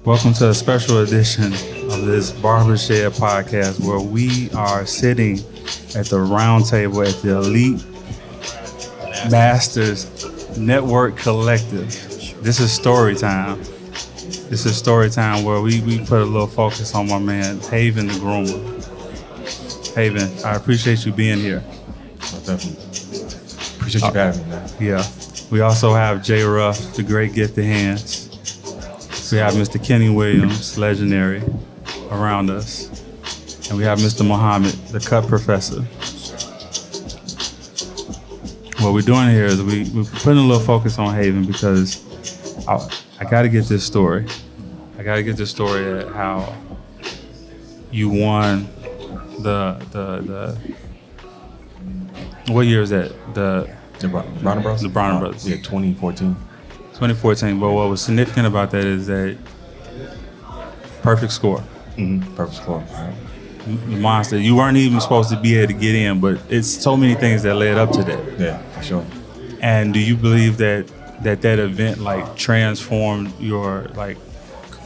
Welcome to a special edition of this Barbershed podcast where we are sitting at the round table at the Elite Masters Network Collective. This is story time. This is story time where we put a little focus on my man, Haven the Groomer. Haven, I appreciate you being here. Oh, definitely. Appreciate you having me, man. Yeah. We also have Jay Ruff, the great gifted hands. We have Mr. Kenny Williams, legendary, around us. And we have Mr. Muhammad, the cut professor. What we're doing here is we're putting a little focus on Haven because I got to get this story. I got to get this story at how you won the what year is that? The Bronner Bros? The Bronner Bros. Yeah, 2014. 2014. But what was significant about that is that perfect score. Mm-hmm. Perfect score. Right. The monster. You weren't even supposed to be able to get in, but it's so many things that led up to that. Yeah, for sure. And do you believe that event like transformed your like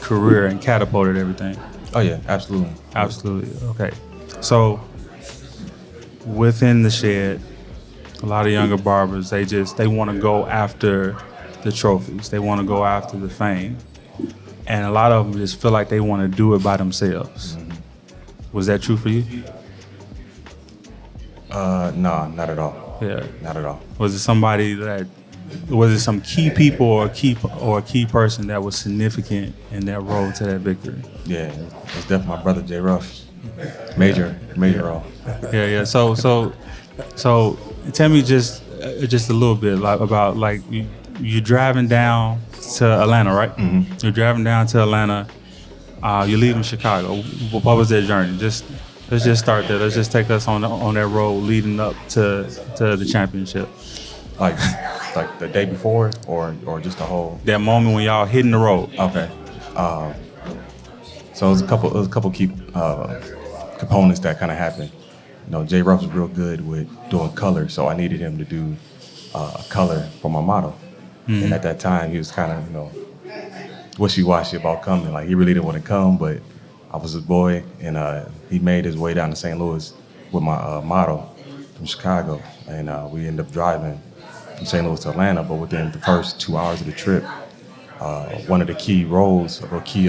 career and catapulted everything? Oh yeah, absolutely. Absolutely. Okay. So within the shed, a lot of younger barbers, they want to go after the trophies. They want to go after the fame. And a lot of them just feel like they want to do it by themselves. Mm-hmm. Was that true for you? No, not at all. Yeah. Not at all. Was it some key people or a key person that was significant in that road to that victory? Yeah, it's definitely my brother Jay Ruff. Major role. Yeah. So tell me just a little bit about you're driving down to Atlanta, right? Mm-hmm. You're driving down to Atlanta. You're leaving Chicago. What was that journey? Let's just start there. Let's just take us on that road leading up to the championship. Like the day before, or just the whole that moment when y'all hitting the road. Okay. So it was a couple key components that kind of happened. You know, Jay Ruff was real good with doing color, so I needed him to do a color for my model. Mm-hmm. And at that time, he was kind of, wishy-washy about coming. Like, he really didn't want to come, but I was his boy, and he made his way down to St. Louis with my model from Chicago. And we ended up driving from St. Louis to Atlanta, but within the first 2 hours of the trip, one of the key roles or key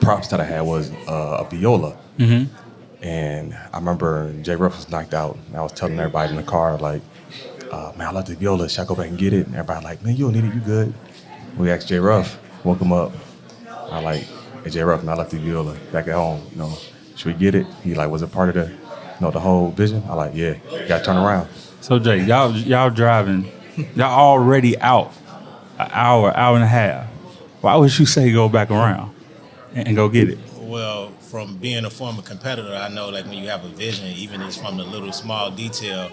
props that I had was a viola. Mm-hmm. And I remember Jay Ruff was knocked out, and I was telling everybody in the car, like, man, I love the viola. Should I go back and get it? And everybody like, man, you don't need it. You good. We asked Jay Ruff, woke him up. I like, hey, Jay Ruff, and I left the viola back at home. Should we get it? He like, was it part of the whole vision? I like, yeah, you got to turn around. So Jay, y'all driving, y'all already out an hour and a half. Why would you say go back around and go get it? Well, from being a former competitor, I know like when you have a vision, even if it's from the little small detail,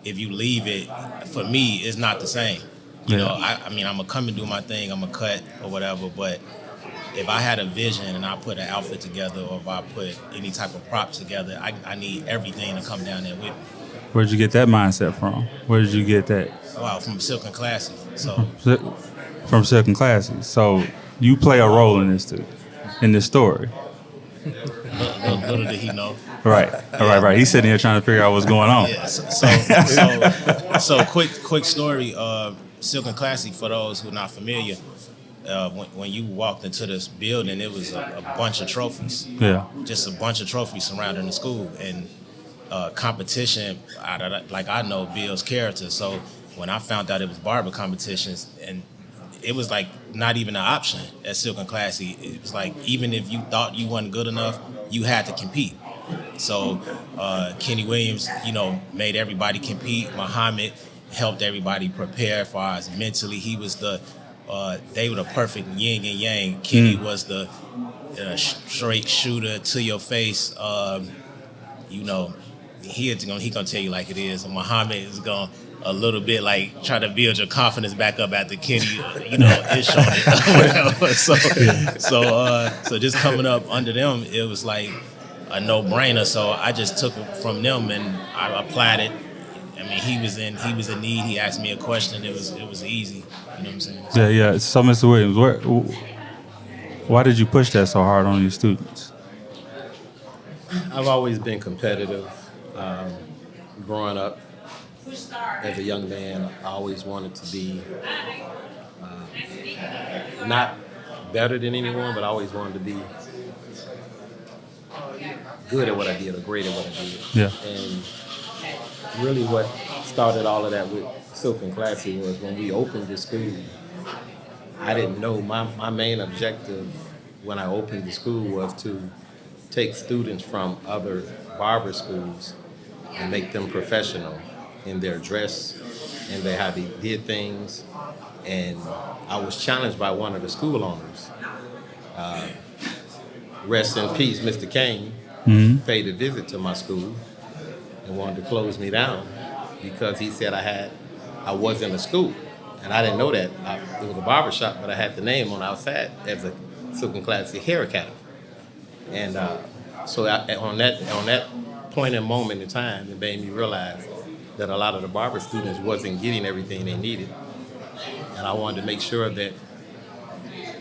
if you leave it, for me, it's not the same. You know, I mean, I'm going to come and do my thing, I'm going to cut or whatever, but if I had a vision and I put an outfit together or if I put any type of prop together, I need everything to come down there with me. Where'd you get that mindset from? Where did you get that? Wow, from Silk and Classy. So from Silk and Classy. So you play a role in this too, in this story. Little did he know. Right. Right. He's sitting here trying to figure out what's going on. Yeah. So quick story. Silk and Classy, for those who are not familiar, when you walked into this building, it was a bunch of trophies. Yeah. Just a bunch of trophies surrounding the school. And competition, I know builds character. So when I found out it was barber competitions, and it was like not even an option at Silk and Classy. It was like even if you thought you wasn't good enough, you had to compete. So Kenny Williams, made everybody compete. Muhammad helped everybody prepare as far as mentally. He was they were the perfect yin and yang. Kenny was the straight shooter to your face. He gonna tell you like it is. And Muhammad is gonna a little bit like try to build your confidence back up after Kenny, is showing it. Whatever. So just coming up under them, it was like a no-brainer. So I just took it from them and I applied it. I mean, he was in need. He asked me a question. It was easy. You know what I'm saying? Yeah. So Mr. Williams, Why did you push that so hard on your students? I've always been competitive. Growing up as a young man, I always wanted to be not better than anyone, but I always wanted to be good at what I did or great at what I did. Yeah. And really what started all of that with Silk and Classy was when we opened the school, I didn't know my main objective when I opened the school was to take students from other barber schools and make them professional in their dress and how they did things. And I was challenged by one of the school owners. Rest in peace, Mr. Kane, paid a visit to my school and wanted to close me down because he said I was in a school. And I didn't know that. It was a barber shop, but I had the name on outside as a Silk and Classy Hair Academy. And so on that point and moment in time, it made me realize that a lot of the barber students wasn't getting everything they needed. And I wanted to make sure that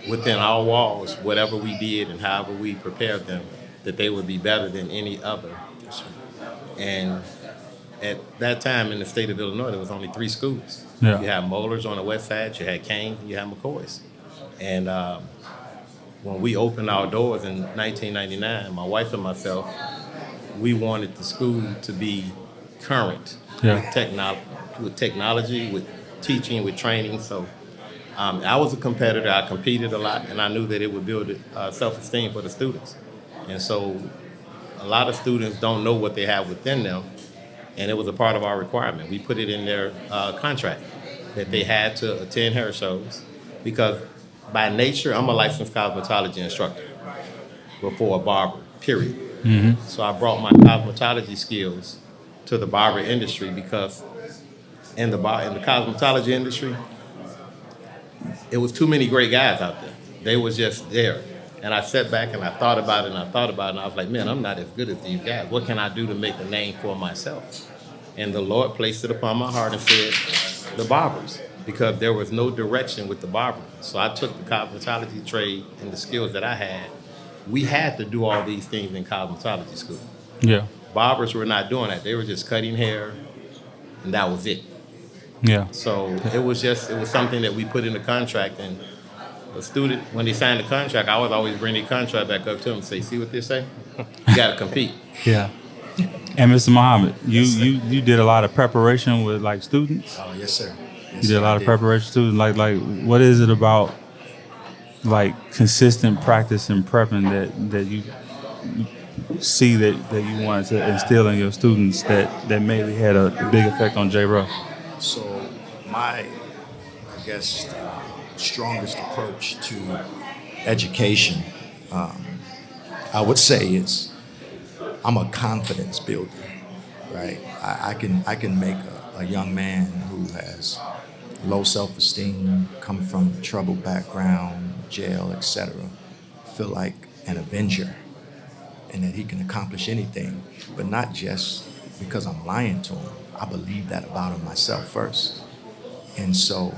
within our walls, whatever we did and however we prepared them, that they would be better than any other. And at that time in the state of Illinois, there was only 3 schools. Yeah. You had Moeller's on the west side, you had Kane, and you had McCoy's. And when we opened our doors in 1999, my wife and myself, we wanted the school to be current with technology, with teaching, with training. So I was a competitor. I competed a lot, and I knew that it would build self-esteem for the students. And so a lot of students don't know what they have within them, and it was a part of our requirement. We put it in their contract that they had to attend hair shows because by nature, I'm a licensed cosmetology instructor before a barber, period. Mm-hmm. So I brought my cosmetology skills to the barber industry because in the cosmetology industry, it was too many great guys out there. They was just there. And I sat back and I thought about it and I was like, man, I'm not as good as these guys. What can I do to make a name for myself? And the Lord placed it upon my heart and said, the barbers, because there was no direction with the barber. So I took the cosmetology trade and the skills that I had. We had to do all these things in cosmetology school. Yeah. Barbers were not doing that. They were just cutting hair and that was it. Yeah. So it was something that we put in the contract, and a student, when they signed the contract, I would always bring the contract back up to them and say, see what they say? You got to compete. Yeah. And Mr. Muhammad, you did a lot of preparation with like students? Oh, yes, sir. Yes, You did a lot of preparation students. Like what is it about like consistent practice and prepping that you see that you wanted to instill in your students that maybe had a big effect on J. Ruff? So my, strongest approach to education, I would say is I'm a confidence builder, right? I can make a young man who has low self-esteem, come from a troubled background, jail, etc., feel like an avenger and that he can accomplish anything, but not just because I'm lying to him. I believe that about him myself first. And so,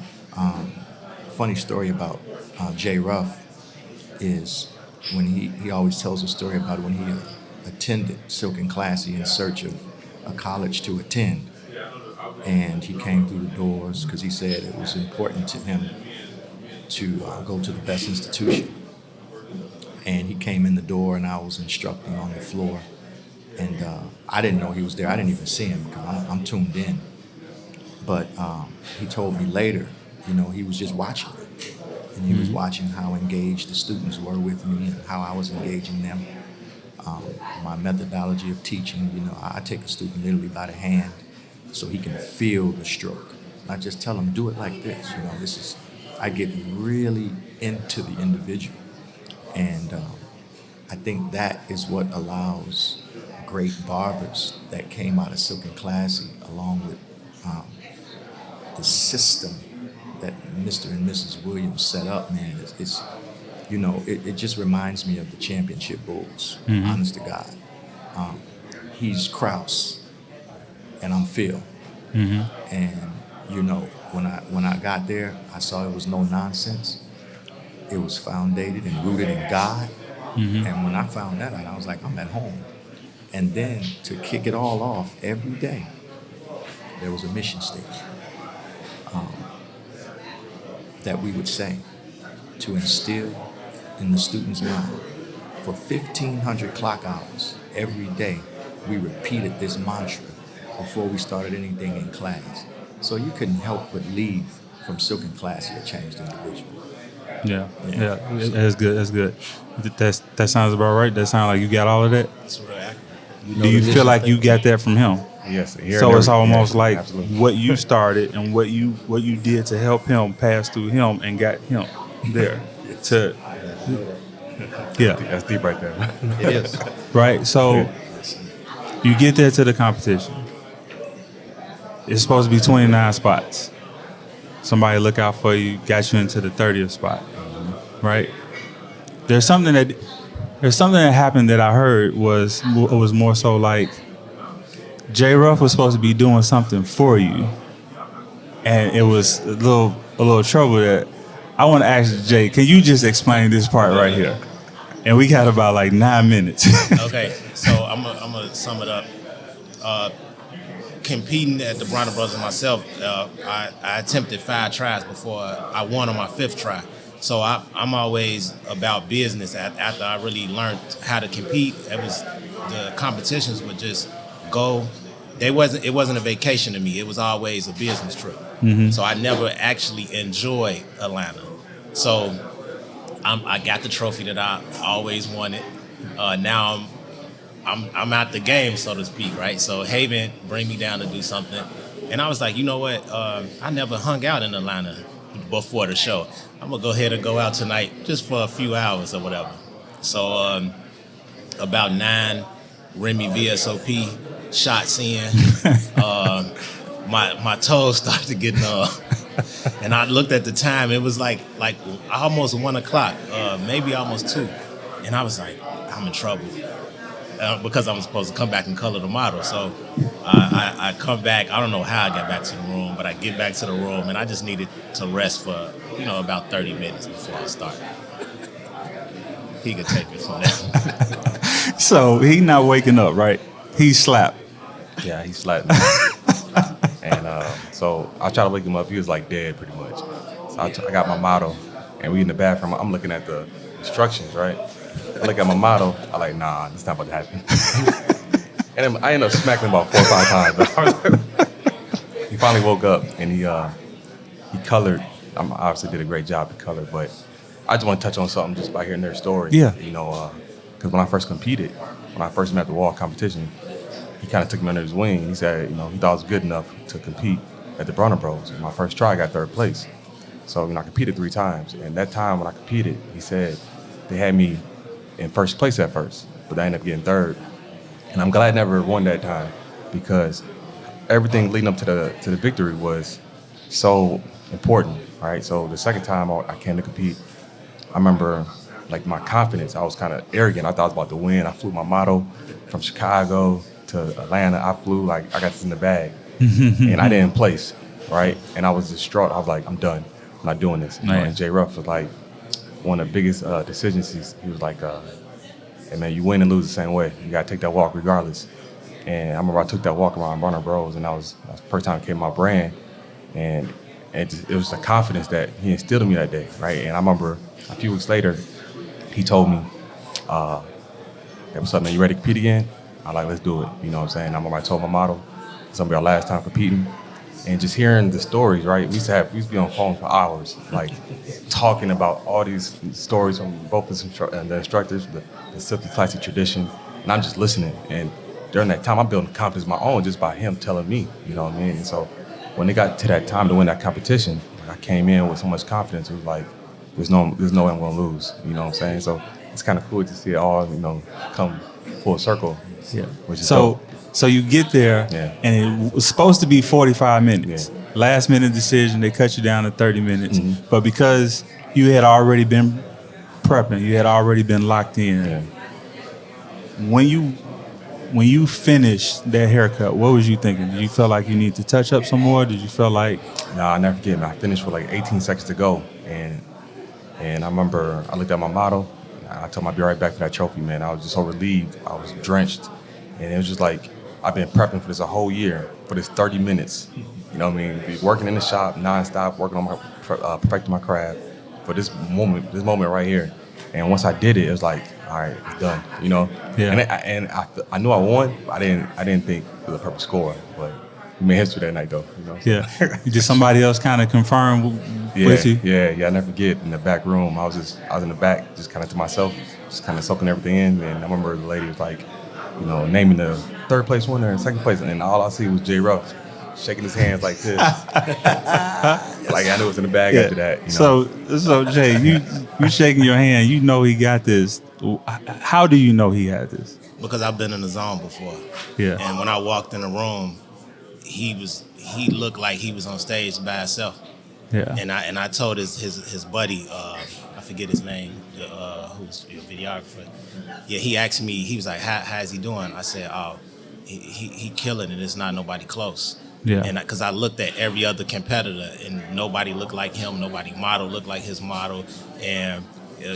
funny story about J. Ruff is when he always tells a story about when he attended Silk and Classy in search of a college to attend. And he came through the doors because he said it was important to him to go to the best institution. And he came in the door and I was instructing on the floor. And I didn't know he was there. I didn't even see him because I'm tuned in. But he told me later, he was just watching me. And he was watching how engaged the students were with me and how I was engaging them. My methodology of teaching, I take a student literally by the hand so he can feel the stroke. I just tell him, do it like this. I get really into the individual. And I think that is what allows great barbers that came out of Silk and Classy, along with the system that Mr. and Mrs. Williams set up, man. It just reminds me of the championship bulls, honest to God. He's Kraus, and I'm Phil. Mm-hmm. And when I got there, I saw it was no nonsense. It was founded and rooted in God. And when I found that out, I was like, I'm at home. And then to kick it all off every day, there was a mission statement that we would say to instill in the student's mind. For 1,500 clock hours every day, we repeated this mantra before we started anything in class. So you couldn't help but leave from Silk and Classy a changed individual. Yeah. That's good. That's good. That sounds about right. That sounds like you got all of that. It's real accurate. Do you feel like you got that from him? Yes. So it's almost like absolutely. what you started and what you did to help him pass through him and got him there. That's deep right there. It is. Right. So you get there to the competition. It's supposed to be 29 spots. Somebody look out for you, got you into the 30th spot. Right. There's something that happened that I heard was more so like J. Ruff was supposed to be doing something for you, and it was a little trouble. That I want to ask Jay, can you just explain this part right here? And we got about like 9 minutes. Okay, so I'm gonna sum it up. Competing at the Bronner Brothers myself, I attempted 5 tries before I won on my 5th try. So I'm always about business. After I really learned how to compete, the competitions would just go. It wasn't a vacation to me. It was always a business trip. So I never actually enjoyed Atlanta. So I got the trophy that I always wanted. Now I'm out the game, so to speak, right? So Haven bring me down to do something, and I was like, you know what? I never hung out in Atlanta before the show. I'm gonna go ahead and go out tonight just for a few hours or whatever. So about 9 Remy VSOP shots in, my toes started getting and I looked at the time. It was like almost 1 o'clock, maybe almost 2, and I was like, I'm in trouble. Because I'm supposed to come back and color the model. So I come back. I don't know how I got back to the room, but I get back to the room, and I just needed to rest for, about 30 minutes before I start. He could take it from there. So he not waking up, right? He slapped. Yeah, he slapped me. And so I tried to wake him up. He was like dead pretty much. So I got my model, and we in the bathroom. I'm looking at the instructions, right? I look at my model. I'm like, nah, this not about to happen. And then I ended up smacking him about 4 or 5 times. He finally woke up, and he colored. I obviously did a great job to color, but I just want to touch on something just by hearing their story. Yeah. Because when I first competed, when I first met at the wall competition, he kind of took me under his wing. And he said, he thought I was good enough to compete at the Bronner Bros. And my first try, I got 3rd place. So, I competed 3 times. And that time when I competed, he said they had me in 1st place at first, but I ended up getting 3rd. And I'm glad I never won that time, because everything leading up to the victory was so important. All right. So the second time I came to compete, I remember like my confidence. I was kind of arrogant. I thought I was about to win. I flew my model from Chicago to Atlanta. I flew like I got this in the bag, and I didn't place. Right. And I was distraught. I was like, I'm done. I'm not doing this. And J. Ruff was like, one of the biggest decisions, he was like, hey man, you win and lose the same way. You gotta take that walk regardless. And I remember I took that walk around Bronner Bros, and that was the first time it came to my brand. And it was the confidence that he instilled in me that day, right? And I remember a few weeks later, he told me, hey, what's up, man, you ready to compete again? I was like, let's do it, you know what I'm saying? I remember I told my model, it's gonna be our last time competing. And just hearing the stories, right? We used to be on the phone for hours, like talking about all these stories from both the instructors, the Silky Classic tradition, and I'm just listening. And during that time, I'm building confidence of my own just by him telling me, you know what I mean? And so when it got to that time to win that competition, I came in with so much confidence. It was like, there's no way I'm gonna lose, you know what I'm saying? So it's kind of cool to see it all, come full circle. Yeah. Which is so. dope. So you get there, and it was supposed to be 45 minutes. Yeah. Last minute decision, they cut you down to 30 minutes. But because you had already been prepping, you had already been locked in. When you finished that haircut, what was you thinking? Did you feel like you need to touch up some more? Did you feel like... Nah, I never forget, man. I finished with like 18 seconds to go, and And I remember I looked at my model. I told him I'd be right back for that trophy, man. I was just so relieved. I was drenched. And it was just like, I've been prepping for this a whole year, for this 30 minutes. You know what I mean? Be working in the shop nonstop, working on perfecting my craft for this moment right here. And once I did it, it was like, all right, it's done. You know. Yeah. And I knew I won. But I didn't think it was a perfect score, but we made history that night though. You know. Yeah. Did somebody else kind of confirm with you? Yeah. I never forget in the back room. I was in the back, just kind of to myself, just kind of soaking everything in. And I remember the lady was like, you know, naming the third place winner and second place, and all I see was Jay Ruff shaking his hands like this. Like I knew it was in the bag after that. You know? So Jay, you shaking your hand, you know he got this. How do you know he had this? Because I've been in the zone before. Yeah. And when I walked in the room, he looked like he was on stage by himself. Yeah. And I told his buddy, I forget his name, who's a videographer. Yeah, he asked me, he was like, how's he doing? I said, oh, he killing it. It's not nobody close. Yeah. And because I looked at every other competitor and nobody looked like him, nobody model looked like his model. And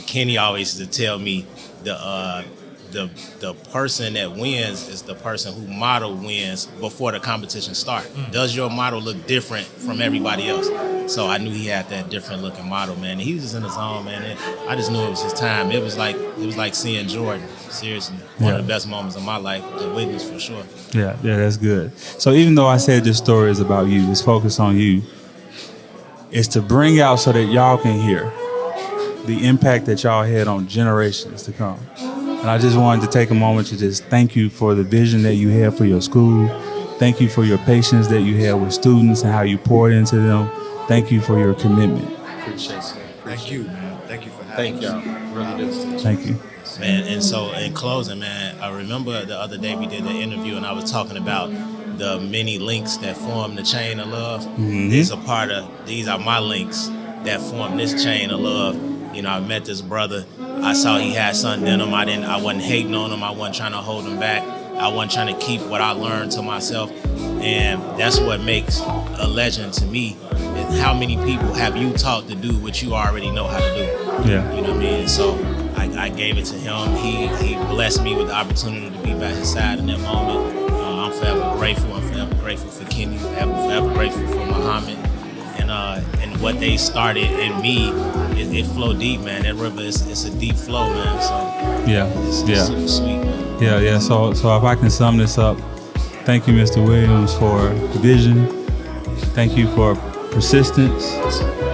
Kenny always used to tell me the person that wins is the person who model wins before the competition starts. Does your model look different from everybody else? So I knew he had that different looking model, man. And he was just in his zone, man. And I just knew it was his time. It was like seeing Jordan. Seriously, one of the best moments of my life to witness for sure. Yeah, that's good. So even though I said this story is about you, it's focused on you. It's to bring out so that y'all can hear the impact that y'all had on generations to come. And I just wanted to take a moment to just thank you for the vision that you had for your school. Thank you for your patience that you had with students and how you poured into them. Thank you for your commitment. Appreciate it. Thank you, man. Thank you for having Thank y'all. Really do. Thank you. Man, and so in closing, man, I remember the other day we did the interview and I was talking about the many links that form the chain of love. Mm-hmm. These are my links that form this chain of love. You know, I met this brother. I saw he had something in him. I wasn't hating on him. I wasn't trying to hold him back. I wasn't trying to keep what I learned to myself. And that's what makes a legend to me. Is how many people have you taught to do what you already know how to do? Yeah. You know what I mean? So I gave it to him. He blessed me with the opportunity to be by his side in that moment. I'm forever grateful. I'm forever grateful for Kenny. I'm forever grateful for Muhammad. And what they started in me, it flowed deep, man. That river, it's a deep flow, man. So it's super sweet, man. Yeah. So if I can sum this up, thank you, Mr. Williams, for vision. Thank you for persistence.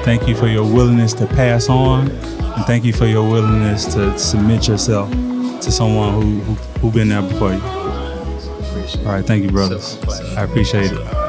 Thank you for your willingness to pass on. And thank you for your willingness to submit yourself to someone who been there before you. All right, thank you, brothers. I appreciate it.